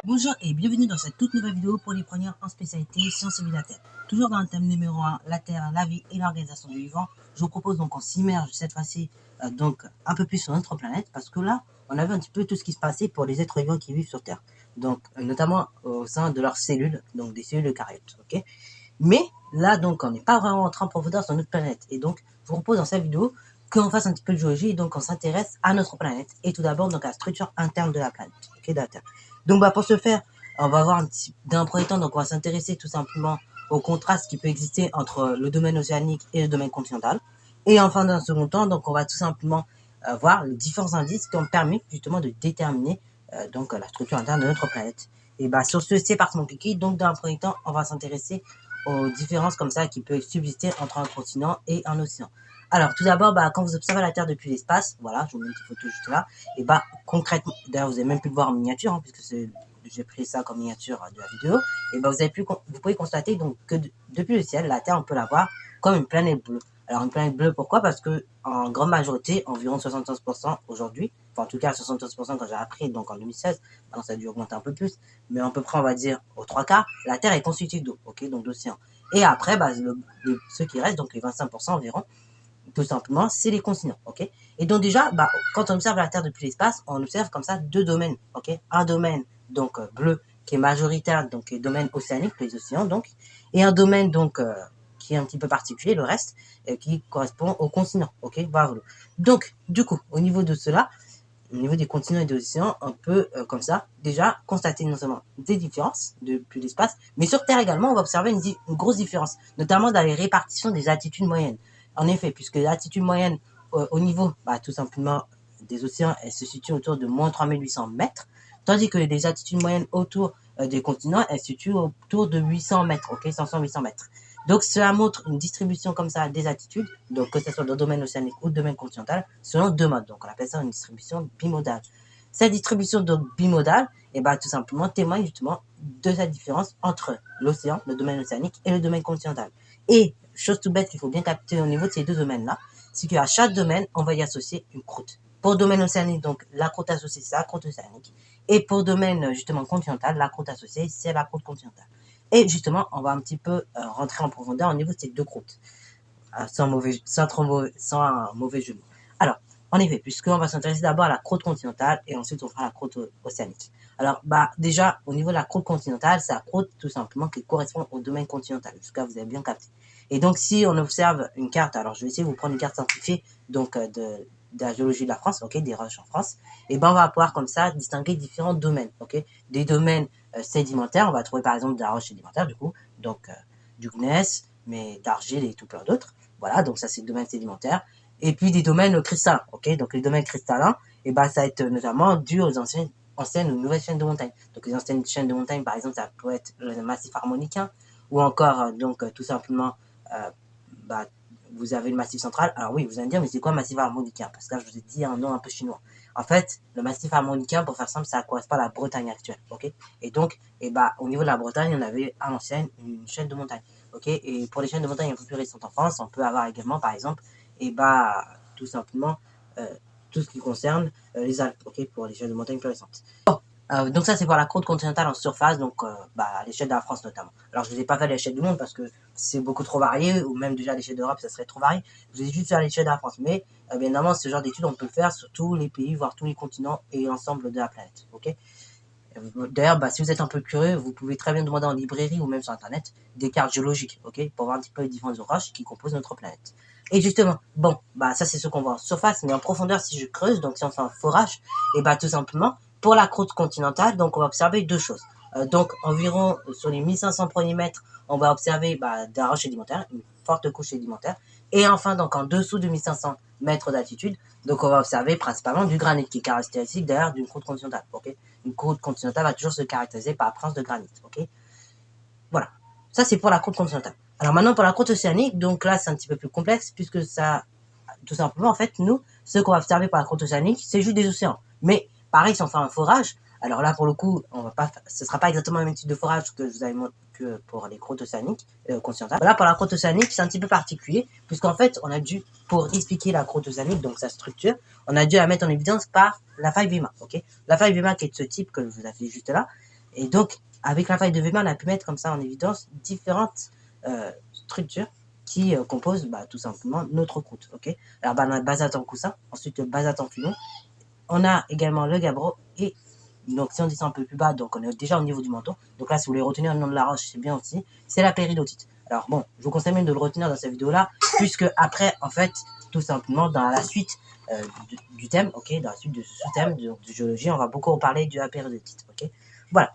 Bonjour et bienvenue dans cette toute nouvelle vidéo pour les premières en spécialité sciences et vie de la Terre. Toujours dans le thème numéro 1, la Terre, la vie et l'organisation du vivant, je vous propose donc qu'on s'immerge cette fois-ci donc un peu plus sur notre planète parce que là, on a vu un petit peu tout ce qui se passait pour les êtres vivants qui vivent sur Terre. Donc notamment au sein de leurs cellules, donc des cellules eucaryotes, ok. Mais là donc on n'est pas vraiment en train de profondeur sur notre planète et donc je vous propose dans cette vidéo qu'on fasse un petit peu de géologie et donc on s'intéresse à notre planète et tout d'abord donc à la structure interne de la planète, ok, de la Terre. Donc pour ce faire, on va voir d'un premier temps, donc on va s'intéresser tout simplement au contraste qui peut exister entre le domaine océanique et le domaine continental. Et enfin d'un second temps, donc on va tout simplement voir les différents indices qui ont permis justement de déterminer donc la structure interne de notre planète. Et sur ce, c'est parti mon kiki. Donc dans un premier temps, on va s'intéresser aux différences comme ça qui peuvent subsister entre un continent et un océan. Alors, tout d'abord, quand vous observez la Terre depuis l'espace, voilà, je vous mets une petite photo juste là, et concrètement, d'ailleurs, vous avez même pu le voir en miniature, hein, puisque j'ai pris ça comme miniature de la vidéo, et vous pouvez constater donc que depuis le ciel, la Terre, on peut la voir comme une planète bleue. Alors, une planète bleue, pourquoi? Parce que, en grande majorité, environ 75% aujourd'hui, enfin, en tout cas, 75% quand j'ai appris, donc en 2016, maintenant ça a dû augmenter un peu plus, mais à peu près, on va dire, aux 3/4, la Terre est constituée d'eau, ok, donc d'océan. Et après, ceux qui restent, donc les 25% environ, tout simplement, c'est les continents, ok. Et donc déjà, quand on observe la Terre depuis l'espace, on observe comme ça deux domaines, ok. Un domaine donc bleu qui est majoritaire, donc est domaine océanique, les océans donc, et un domaine donc qui est un petit peu particulier, le reste, qui correspond au continent, ok. Voilà. Donc du coup, au niveau de cela, au niveau des continents et des océans, on peut comme ça déjà constater non seulement des différences depuis l'espace, mais sur Terre également, on va observer une grosse différence, notamment dans les répartitions des altitudes moyennes. En effet, puisque l'altitude moyenne au niveau tout simplement des océans, elle se situe autour de moins 3800 mètres, tandis que les altitudes moyennes autour des continents, elles se situent autour de 800 mètres, ok, 500-800 mètres. Donc cela montre une distribution comme ça des altitudes, donc que ce soit dans le domaine océanique ou le domaine continental, selon deux modes. Donc on appelle ça une distribution bimodale. Cette distribution donc bimodale, tout simplement témoigne justement de cette différence entre l'océan, le domaine océanique et le domaine continental. Et chose tout bête qu'il faut bien capter au niveau de ces deux domaines-là, c'est qu'à chaque domaine, on va y associer une croûte. Pour le domaine océanique, donc la croûte associée, c'est la croûte océanique. Et pour le domaine justement continental, la croûte associée, c'est la croûte continentale. Et justement, on va un petit peu rentrer en profondeur au niveau de ces deux croûtes, sans un mauvais jeu de mots. Alors, en effet, puisqu'on va s'intéresser d'abord à la croûte continentale et ensuite on fera la croûte océanique. Alors, déjà, au niveau de la croûte continentale, c'est la croûte tout simplement qui correspond au domaine continental. Jusqu'à vous avez bien capté. Et donc, si on observe une carte, alors je vais essayer de vous prendre une carte simplifiée donc de la géologie de la France, ok, des roches en France, et on va pouvoir comme ça distinguer différents domaines, ok, des domaines sédimentaires, on va trouver par exemple de la roche sédimentaire du coup, donc du gneiss, mais d'argile et tout plein d'autres. Voilà, donc ça c'est le domaine sédimentaire. Et puis des domaines cristallins, ok. Donc les domaines cristallins, ça va être notamment dû aux anciennes ou nouvelles chaînes de montagnes. Donc les anciennes chaînes de montagnes, par exemple, ça peut être le massif harmonicain, ou encore tout simplement, vous avez le massif central. Alors oui, vous allez me dire, mais c'est quoi le massif harmonicain? Parce que là, je vous ai dit un nom un peu chinois. En fait, le massif harmonicain, pour faire simple, ça correspond à la Bretagne actuelle, ok. Et donc, au niveau de la Bretagne, on avait à l'ancienne une chaîne de montagnes. Ok, et pour les chaînes de montagne un peu plus récentes en France, on peut avoir également, par exemple, tout simplement, tout ce qui concerne les Alpes, ok, pour les chaînes de montagne plus récentes. Donc ça, c'est pour la croûte continentale en surface, donc à l'échelle de la France notamment. Alors, je ne vous ai pas fait à l'échelle du monde parce que c'est beaucoup trop varié, ou même déjà à l'échelle d'Europe, ça serait trop varié. Je vous ai juste fait à l'échelle de la France. Mais, bien évidemment, ce genre d'études, on peut le faire sur tous les pays, voire tous les continents et l'ensemble de la planète, ok. D'ailleurs, si vous êtes un peu curieux, vous pouvez très bien demander en librairie ou même sur Internet des cartes géologiques, ok, pour voir un petit peu les différentes roches qui composent notre planète. Et justement, ça c'est ce qu'on voit en surface, mais en profondeur, si je creuse, donc si on fait un forage, tout simplement, pour la croûte continentale, donc on va observer deux choses. Donc environ sur les 1500 premiers mètres, on va observer de la roche sédimentaire, une forte couche sédimentaire. Et enfin, donc en dessous de 1500 mètres d'altitude, donc on va observer principalement du granit, qui est caractéristique d'ailleurs d'une croûte continentale, ok. Une croûte continentale va toujours se caractériser par la présence de granit, ok. Voilà, ça c'est pour la croûte continentale. Alors maintenant pour la croûte océanique, donc là c'est un petit peu plus complexe, puisque ça, tout simplement en fait, nous, ce qu'on va observer par la croûte océanique, c'est juste des océans. Mais pareil, si on fait un forage, alors là pour le coup, ce sera pas exactement le même type de forage que je vous avais montré que pour les croûtes océaniques continentales. Là pour la croûte océanique, c'est un petit peu particulier, puisqu'en fait, on a dû, pour expliquer la croûte océanique, donc sa structure, on a dû la mettre en évidence par la faille Vima, ok. La faille Vima qui est de ce type que je vous ai fait juste là, Et donc, avec la faille de Weber, on a pu mettre comme ça en évidence différentes structures qui composent tout simplement notre croûte. Ok. Alors, on a le basalte en coussin, ensuite le basalte en filon. On a également le gabbro et donc si on descend un peu plus bas, donc on est déjà au niveau du menton. Donc là, si vous voulez retenir le nom de la roche, c'est bien aussi. C'est la péridotite. Alors bon, je vous conseille même de le retenir dans cette vidéo-là, puisque après, en fait, tout simplement, dans la suite du thème, ok, dans la suite de ce sous-thème de géologie, on va beaucoup reparler de la péridotite, ok. Voilà.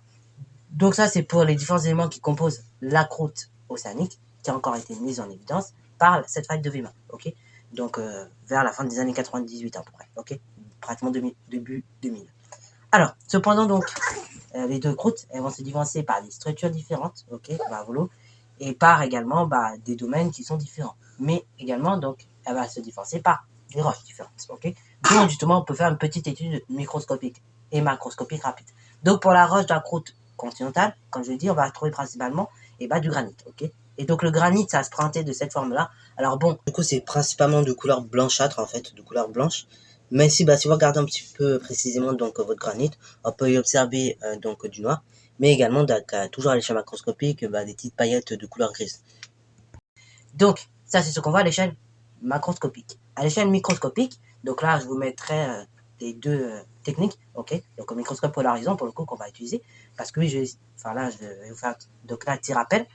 Donc ça, c'est pour les différents éléments qui composent la croûte océanique, qui a encore été mise en évidence par cette faille de Weber, ok. Donc vers la fin des années 98 à peu près, ok, pratiquement début 2000. Alors, cependant, donc, les deux croûtes, elles vont se différencier par des structures différentes, ok, et par également des domaines qui sont différents. Mais également, donc, elle va se différencier par des roches différentes, ok. Donc, justement, on peut faire une petite étude microscopique et macroscopique rapide. Donc, pour la roche de la croûte continentale, comme je l'ai dit, on va trouver principalement du granit, ok. Et donc, le granit, ça va se présenter de cette forme-là. Alors bon, du coup, c'est principalement de couleur blanchâtre, en fait, de couleur blanche. Mais si vous regardez un petit peu précisément donc votre granit, on peut y observer donc du noir, mais également toujours à l'échelle macroscopique des petites paillettes de couleur grise. Donc ça c'est ce qu'on voit à l'échelle macroscopique. À l'échelle microscopique, donc là je vous mettrai les deux techniques, ok. Donc au microscope polarisant pour le coup qu'on va utiliser, parce que oui, je vais vous faire donc là petit rappel.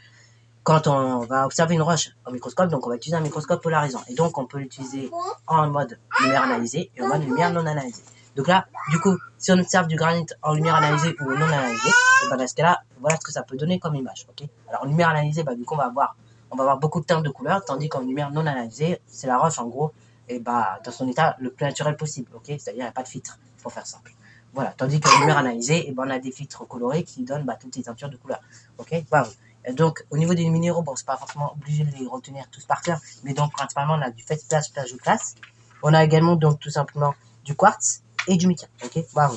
Quand on va observer une roche en microscope, donc on va utiliser un microscope polarisant. Et donc, on peut l'utiliser en mode lumière analysée et en mode lumière non analysée. Donc là, du coup, si on observe du granit en lumière analysée ou non analysée, dans ce cas-là, voilà ce que ça peut donner comme image. Okay. Alors, en lumière analysée, du coup, on va avoir beaucoup de teintes de couleurs, tandis qu'en lumière non analysée, c'est la roche, en gros, dans son état le plus naturel possible. Okay. C'est-à-dire, il n'y a pas de filtre, pour faire simple. Voilà. Tandis qu'en lumière analysée, on a des filtres colorés qui donnent toutes les teintures de couleurs. Ok. Voilà. Donc, au niveau des minéraux, bon, c'est pas forcément obligé de les retenir tous par cœur, mais donc, principalement, on a du feldspathe, plagioclase. On a également, donc, tout simplement, du quartz et du mica, ok. Bravo.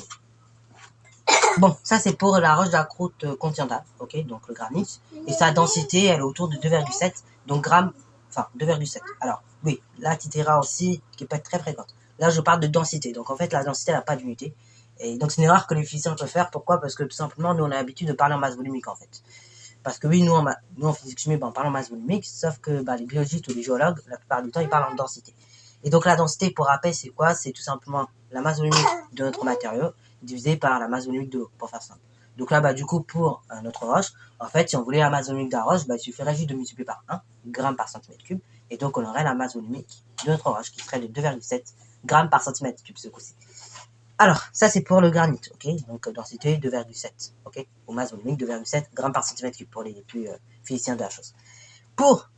Bon, ça, c'est pour la roche de la croûte continentale, ok, donc le granit. Et sa densité, elle est autour de 2,7, donc grammes, enfin, 2,7. Alors, oui, là, Titera aussi, qui peut être très fréquente. Là, je parle de densité, donc en fait, la densité, elle n'a pas d'unité. Et donc, c'est une erreur que les physiciens peuvent faire. Pourquoi? Parce que, tout simplement, nous, on a l'habitude de parler en masse volumique, en fait. Parce que oui, nous en physique-chimie, on parle en masse volumique, sauf que les biologistes ou les géologues, la plupart du temps, ils parlent en densité. Et donc la densité, pour rappel, c'est quoi? C'est tout simplement la masse volumique de notre matériau divisée par la masse volumique de l'eau, pour faire simple. Donc là, du coup, pour notre roche, en fait, si on voulait la masse volumique de la roche, il suffirait juste de multiplier par 1 g par centimètre cube, et donc on aurait la masse volumique de notre roche, qui serait de 2,7 g par centimètre cube, ce coup-ci. Alors, ça c'est pour le granit, ok. Donc densité 2,7, ok. Ou masse volumique 2,7 g par centimètre cube pour les plus physiciens de la chose. Pour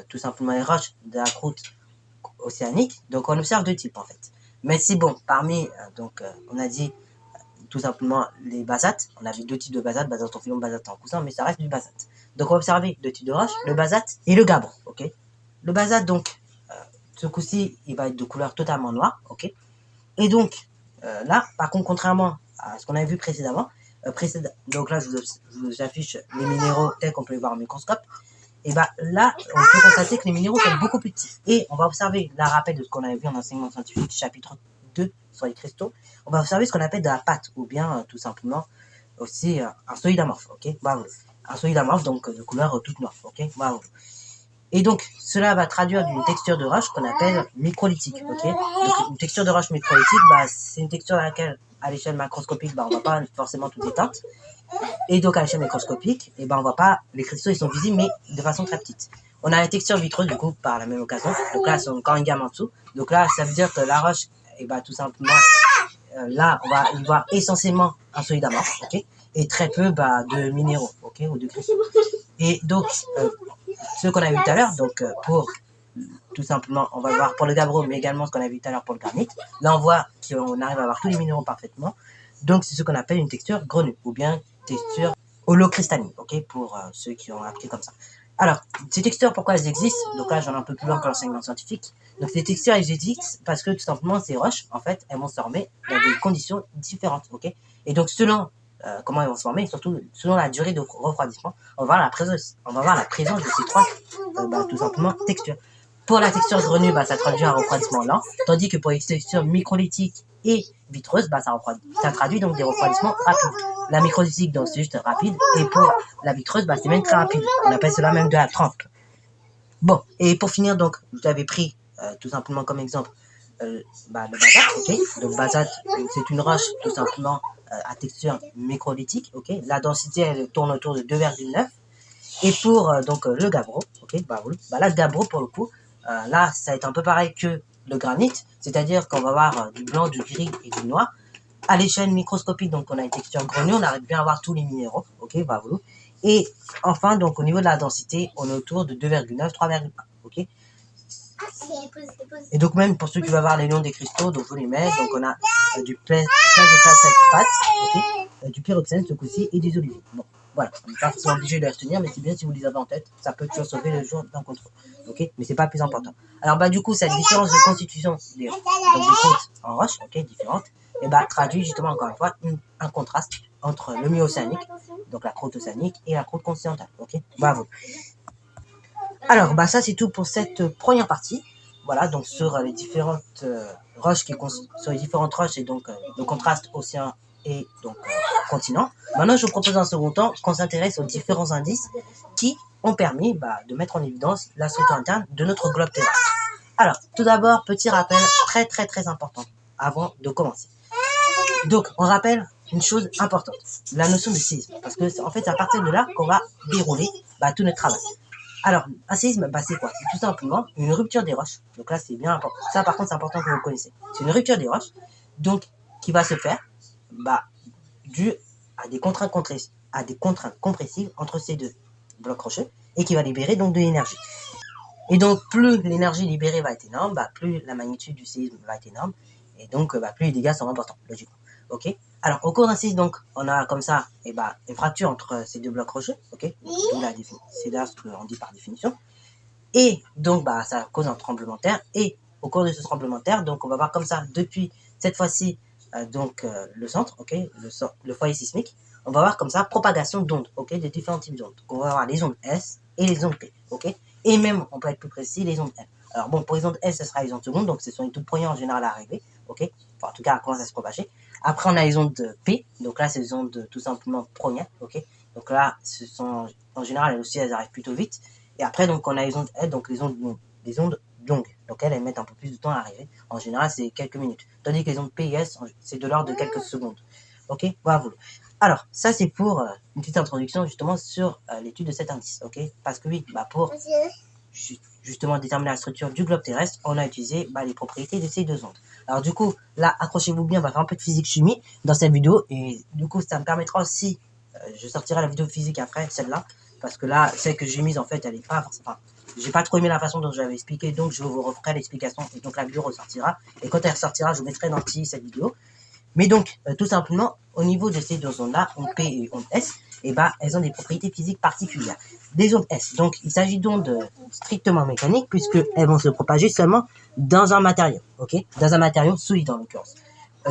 tout simplement les roches de la croûte océanique, donc on observe deux types en fait. Mais si bon, parmi on a dit tout simplement les basaltes, on avait deux types de basalte, basalte en filon, basalte en coussin, mais ça reste du basalte. Donc on va observer deux types de roches, le basalte et le gabbro, ok. Le basalte donc, ce coup-ci, il va être de couleur totalement noire, ok. Et donc là, par contre, contrairement à ce qu'on avait vu précédemment, donc là, je vous affiche les minéraux tels qu'on peut les voir au microscope. Et là, on peut constater que les minéraux sont beaucoup plus petits. Et on va observer, là, rappel de ce qu'on avait vu en enseignement scientifique, chapitre 2 sur les cristaux, on va observer ce qu'on appelle de la pâte, ou bien tout simplement aussi un solide amorphe, ok. Un solide amorphe, donc de couleur toute noire, ok. Et donc, cela va traduire d'une texture de roche qu'on appelle microlithique, ok. Donc, une texture de roche microlithique, c'est une texture à laquelle, à l'échelle macroscopique, on voit pas forcément toutes les teintes. Et donc, à l'échelle microscopique, on voit pas, les cristaux, ils sont visibles, mais de façon très petite. On a la texture vitreuse, du coup, par la même occasion. Donc là, c'est encore une gamme en dessous. Donc là, ça veut dire que la roche, tout simplement, là, on va y voir essentiellement un solide amorphe, ok. Et très peu, de minéraux, ok, ou de cristaux. Et donc, ce qu'on a vu tout à l'heure, donc pour tout simplement, on va voir pour le gabbro, mais également ce qu'on a vu tout à l'heure pour le granit. Là, on voit qu'on arrive à avoir tous les minéraux parfaitement. Donc, c'est ce qu'on appelle une texture grenue, ou bien texture holocristalline, ok, pour ceux qui ont appris comme ça. Alors, ces textures, pourquoi elles existent? Donc là, j'en ai un peu plus loin que l'enseignement scientifique. Donc, ces textures, elles existent parce que tout simplement, ces roches, en fait, elles vont se former dans des conditions différentes, ok. Et donc, selon comment elles vont se former, et surtout selon la durée de refroidissement, on va voir la présence de ces trois, tout simplement, textures. Pour la texture grenue, bah, ça traduit un refroidissement lent, tandis que pour les textures microlithiques et vitreuses, bah, ça traduit donc des refroidissements rapides. La microlitique, donc c'est juste rapide, et pour la vitreuse, bah, c'est même très rapide. On appelle cela même de la trempe. Bon, et pour finir, donc, j'avais pris tout simplement comme exemple le basalte, ok. Donc basalte, c'est une roche tout simplement à texture microlithique, ok. La densité, elle tourne autour de 2,9. Et pour le gabbro, ok, là, le gabbro, pour le coup, là, ça va être un peu pareil que le granit, c'est-à-dire qu'on va avoir du blanc, du gris et du noir. À l'échelle microscopique, donc on a une texture grenue, on arrive bien à voir tous les minéraux, ok, Et enfin, donc au niveau de la densité, on est autour de 2,9, 3,1, ok. Et donc même pour ceux qui veulent voir les noms des cristaux, donc je vous les mets, donc on a du plagioclase, ok, du pyroxène ce coup-ci et des oliviers. Bon, voilà, on n'est pas forcément obligé de les retenir, mais c'est bien si vous les avez en tête, ça peut toujours sauver le jour d'un contrôle, ok, mais c'est pas le plus important. Alors du coup, cette différence de constitution des côtes en roche, ok, différentes, et traduit justement encore une fois un contraste entre le milieu océanique, donc la croûte océanique, et la croûte continentale, ok, bravo. Alors, ça c'est tout pour cette première partie. Voilà, donc sur les différentes roches sur les différentes roches et donc le contraste océan et donc continent. Maintenant, je vous propose en second temps qu'on s'intéresse aux différents indices qui ont permis de mettre en évidence la structure interne de notre globe terrestre. Alors, tout d'abord, petit rappel très très très important avant de commencer. Donc, on rappelle une chose importante, la notion de séisme, parce que en fait, c'est à partir de là qu'on va dérouler tout notre travail. Alors, un séisme, c'est quoi? C'est tout simplement une rupture des roches. Donc là, c'est bien important. Ça, par contre, c'est important que vous le connaissez. C'est une rupture des roches, donc qui va se faire dû à des contraintes compressives entre ces deux blocs rocheux et qui va libérer donc de l'énergie. Et donc, plus l'énergie libérée va être énorme, plus la magnitude du séisme va être énorme, et donc plus les dégâts sont importants, logiquement. Ok. Alors, au cours d'un séisme, donc, on a comme ça, une fracture entre ces deux blocs rocheux, ok. C'est là ce qu'on dit par définition. Et donc, ça cause un tremblement de terre. Et au cours de ce tremblement de terre, donc, on va voir comme ça depuis cette fois-ci, le centre, ok, le foyer sismique. On va voir comme ça propagation d'ondes, ok, de différents types d'ondes. Donc, on va avoir les ondes S et les ondes P, ok. Et même, on peut être plus précis, les ondes M. Alors bon, pour les ondes S, ce sera les ondes secondes, donc ce sont les toutes premières en général à arriver, ok. Enfin, en tout cas, à commencer à se propager. Après, on a les ondes P, donc là, c'est les ondes tout simplement premières, ok. Donc là, ce sont, en général, elles aussi, elles arrivent plutôt vite. Et après, donc, on a les ondes L, donc les ondes longues. Donc elles mettent un peu plus de temps à arriver. En général, c'est quelques minutes. Tandis que les ondes P et S, c'est de l'ordre de quelques secondes. Ok, bravo. Alors, ça, c'est pour une petite introduction, justement, sur l'étude de cet indice, ok. Parce que oui, pour justement déterminer la structure du globe terrestre, on a utilisé les propriétés de ces deux ondes. Alors du coup, là, accrochez-vous bien, on va faire un peu de physique-chimie dans cette vidéo, et du coup, ça me permettra aussi, je sortirai la vidéo physique après, celle-là, parce que là, celle que j'ai mise, en fait, elle est pas, j'ai pas trop aimé la façon dont j'avais expliqué, donc je vous referai l'explication, et donc la vidéo ressortira, et quand elle ressortira, je vous mettrai dans cette vidéo. Mais donc, tout simplement, au niveau de ces deux ondes-là, onde P et onde S, elles ont des propriétés physiques particulières. Des ondes S, donc il s'agit d'ondes strictement mécaniques, puisqu'elles vont se propager seulement dans un matériau, ok, dans un matériau solide en l'occurrence.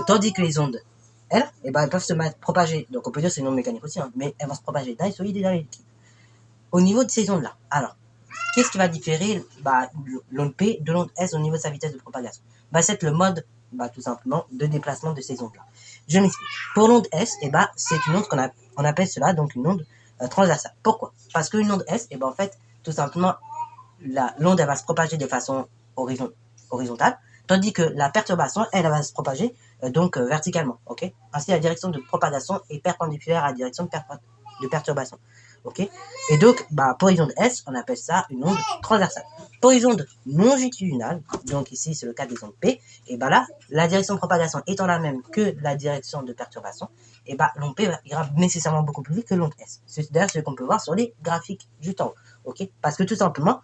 Tandis que les ondes L, elles peuvent se propager, donc on peut dire que c'est une onde mécanique aussi, mais elles vont se propager dans les solides et dans les liquides. Au niveau de ces ondes-là, alors, qu'est-ce qui va différer l'onde P de l'onde S au niveau de sa vitesse de propagation? C'est le mode, tout simplement, de déplacement de ces ondes-là. Je m'explique. Pour l'onde S, c'est une onde qu'on appelle cela donc une onde transversale. Pourquoi? Parce qu'une onde S, en fait, tout simplement, l'onde elle va se propager de façon horizontale, tandis que la perturbation, elle va se propager verticalement. Ok. Ainsi, la direction de propagation est perpendiculaire à la direction de perturbation. Ok. Et donc, pour les ondes S, on appelle ça une onde transversale. Pour les ondes longitudinales, donc ici c'est le cas des ondes P, là, la direction de propagation étant la même que la direction de perturbation, l'onde P ira nécessairement beaucoup plus vite que l'onde S. C'est d'ailleurs ce qu'on peut voir sur les graphiques juste en haut. Ok. Parce que tout simplement,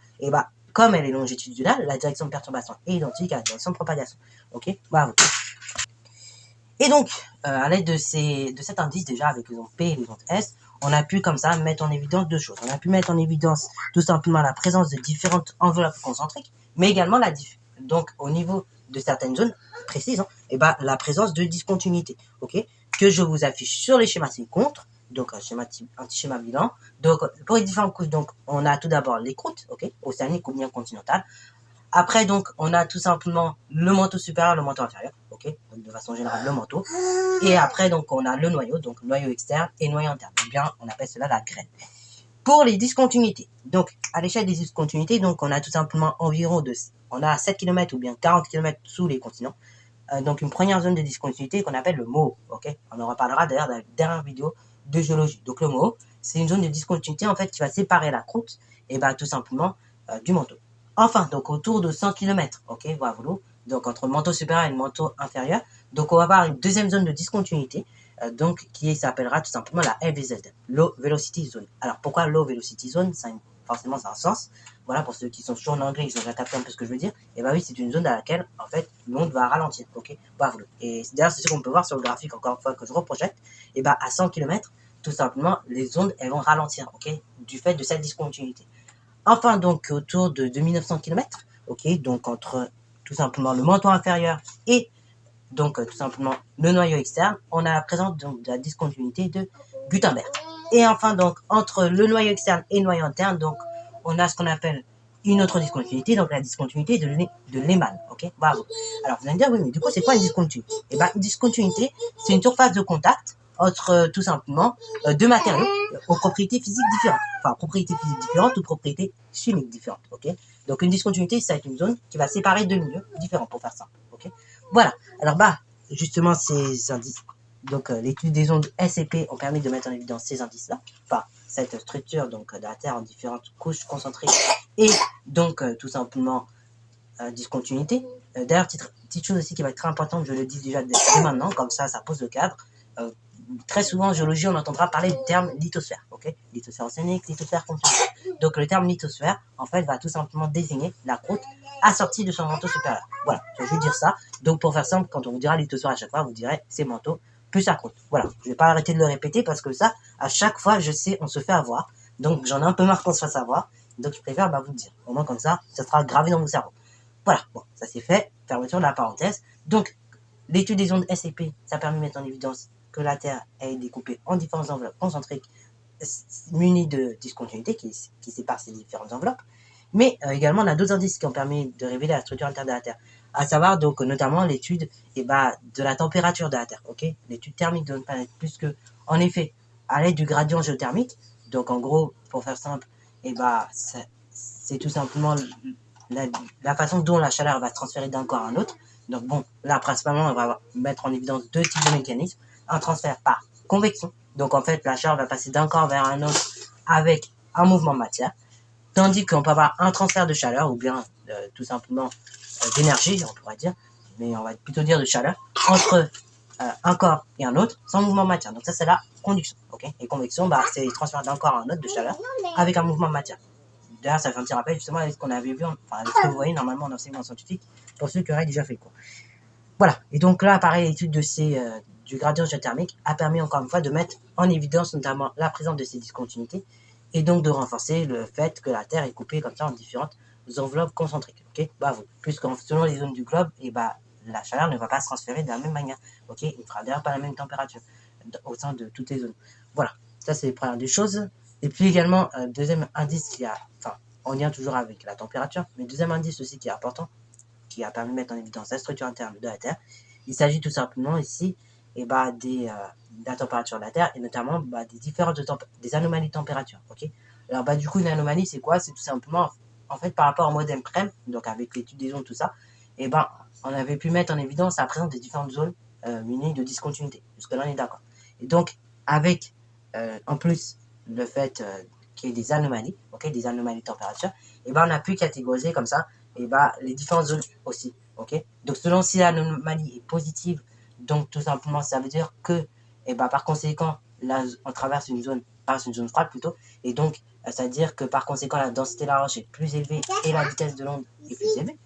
comme elle est longitudinale, la direction de perturbation est identique à la direction de propagation. Ok. Bravo. Et donc, à l'aide de cet indice déjà avec les ondes P et les ondes S, on a pu comme ça mettre en évidence deux choses. On a pu mettre en évidence tout simplement la présence de différentes enveloppes concentriques, mais également donc au niveau de certaines zones précises, la présence de discontinuité, ok, que je vous affiche sur les schémas ci-contre, donc un schéma bilan. Donc pour les différentes couches, donc on a tout d'abord les croûtes, ok, océaniques ou bien continentales. Après, donc, on a tout simplement le manteau supérieur, le manteau inférieur, ok? Donc, de façon générale, le manteau. Et après, donc, on a le noyau, donc noyau externe et noyau interne. Ou bien, on appelle cela la graine. Pour les discontinuités, donc, à l'échelle des discontinuités, donc, on a tout simplement environ on a 7 km ou bien 40 km sous les continents. Donc, une première zone de discontinuité qu'on appelle le MOO, ok? On en reparlera d'ailleurs dans la dernière vidéo de géologie. Donc, le MOO, c'est une zone de discontinuité, en fait, qui va séparer la croûte, et bah, tout simplement, du manteau. Enfin, donc autour de 100 km, ok, voilà, donc entre le manteau supérieur et le manteau inférieur. Donc on va avoir une deuxième zone de discontinuité, donc qui s'appellera tout simplement la LVZ, Low Velocity Zone. Alors pourquoi Low Velocity Zone? Forcément, ça a un sens. Voilà, pour ceux qui sont toujours en anglais, ils ont déjà capté un peu ce que je veux dire. Et bah oui, c'est une zone dans laquelle, en fait, l'onde va ralentir, ok, voilà. Et d'ailleurs, c'est ce qu'on peut voir sur le graphique, encore une fois, que je reprojette. Et bah à 100 km, tout simplement, les ondes, elles vont ralentir, ok, du fait de cette discontinuité. Enfin, donc, autour de 2900 km, ok, donc entre tout simplement le manteau inférieur et donc tout simplement le noyau externe, on a la présence donc, de la discontinuité de Gutenberg. Et enfin, donc, entre le noyau externe et le noyau interne, donc, on a ce qu'on appelle une autre discontinuité, donc la discontinuité de Lehmann, ok, bravo. Alors, vous allez me dire, oui, mais du coup, c'est quoi une discontinuité? Eh bien, une discontinuité, c'est une surface de contact entre tout simplement deux matériaux aux propriétés physiques différentes. Enfin, propriétés physiques différentes ou propriétés chimiques différentes, ok? Donc, une discontinuité, c'est une zone qui va séparer deux milieux différents, pour faire simple, ok? Voilà. Alors, bah, justement, ces indices, donc l'étude des ondes S et P ont permis de mettre en évidence ces indices-là, enfin, cette structure donc de la Terre en différentes couches concentriques et donc tout simplement discontinuité. D'ailleurs, petite chose aussi qui va être très importante, je le dis déjà dès maintenant, comme ça pose le cadre. Très souvent en géologie, on entendra parler du terme lithosphère, ok? Lithosphère océanique, lithosphère continentale. Donc le terme lithosphère, en fait, va tout simplement désigner la croûte assortie de son manteau supérieur. Voilà, je vais dire ça. Donc pour faire simple, quand on vous dira lithosphère à chaque fois, vous direz c'est manteau plus la croûte. Voilà, je vais pas arrêter de le répéter parce que ça, à chaque fois, je sais, on se fait avoir. Donc j'en ai un peu marre qu'on se fasse avoir. Donc je préfère vous le dire. Au moins comme ça sera gravé dans mon cerveau. Voilà, bon, ça c'est fait. Fermeture de la parenthèse. Donc l'étude des ondes S et P, ça permet de mettre en évidence que la Terre est découpée en différentes enveloppes concentriques munies de discontinuité qui séparent ces différentes enveloppes. Mais également, on a d'autres indices qui ont permis de révéler la structure interne de la Terre. À savoir, donc, notamment l'étude de la température de la Terre, ok? L'étude thermique de notre planète, puisque, en effet, à l'aide du gradient géothermique, donc en gros, pour faire simple, c'est tout simplement la façon dont la chaleur va se transférer d'un corps à un autre. Donc bon, là, principalement, on va mettre en évidence deux types de mécanismes. Un transfert par convection. Donc en fait, la chaleur va passer d'un corps vers un autre avec un mouvement de matière. Tandis qu'on peut avoir un transfert de chaleur ou bien tout simplement d'énergie, on pourrait dire, mais on va plutôt dire de chaleur, entre un corps et un autre sans mouvement de matière. Donc ça, c'est la conduction. Okay, et convection, c'est le transfert d'un corps à un autre de chaleur avec un mouvement de matière. D'ailleurs, ça fait un petit rappel justement avec ce qu'on avait vu, avec ce que vous voyez normalement en enseignement scientifique, pour ceux qui auraient déjà fait le cours. Voilà, et donc là, pareil, l'étude de du gradient géothermique a permis encore une fois de mettre en évidence notamment la présence de ces discontinuités et donc de renforcer le fait que la Terre est coupée comme ça en différentes enveloppes concentriques. Ok, bravo. Puisque selon les zones du globe, la chaleur ne va pas se transférer de la même manière. Ok, il ne fera d'ailleurs pas la même température au sein de toutes les zones. Voilà, ça c'est la première des choses. Et puis également, deuxième indice en lien toujours avec la température, mais deuxième indice aussi qui est important, qui a permis de mettre en évidence la structure interne de la Terre. Il s'agit tout simplement ici de la température de la Terre et notamment des anomalies de température. Okay, alors du coup, une anomalie, c'est quoi? C'est tout simplement, en fait, par rapport au modèle CREM, donc avec l'étude des ondes, tout ça, on avait pu mettre en évidence la présence des différentes zones munies de discontinuité. Jusque-là, on est d'accord. Et donc, avec, en plus, le fait qu'il y ait des anomalies, des anomalies de température, on a pu catégoriser comme ça les différentes zones aussi. Okay, donc, selon si l'anomalie est positive, donc tout simplement, ça veut dire que, par conséquent, là, on traverse une zone froide plutôt, et donc, ça veut dire que par conséquent, la densité de la roche est plus élevée et la vitesse de l'onde est plus élevée.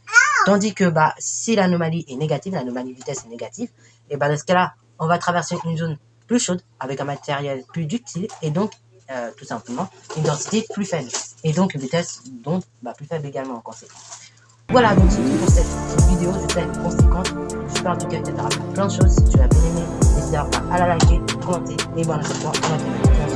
Tandis que si l'anomalie est négative, l'anomalie vitesse est négative, dans ce cas-là, on va traverser une zone plus chaude avec un matériel plus ductile et donc tout simplement une densité plus faible et donc une vitesse d'onde plus faible également en conséquence. Voilà, donc c'est tout pour cette vidéo, j'espère être conséquente. J'espère en tout cas que tu auras plein de choses. Si tu as bien aimé, n'hésite pas à la liker, commenter et à chaque fois en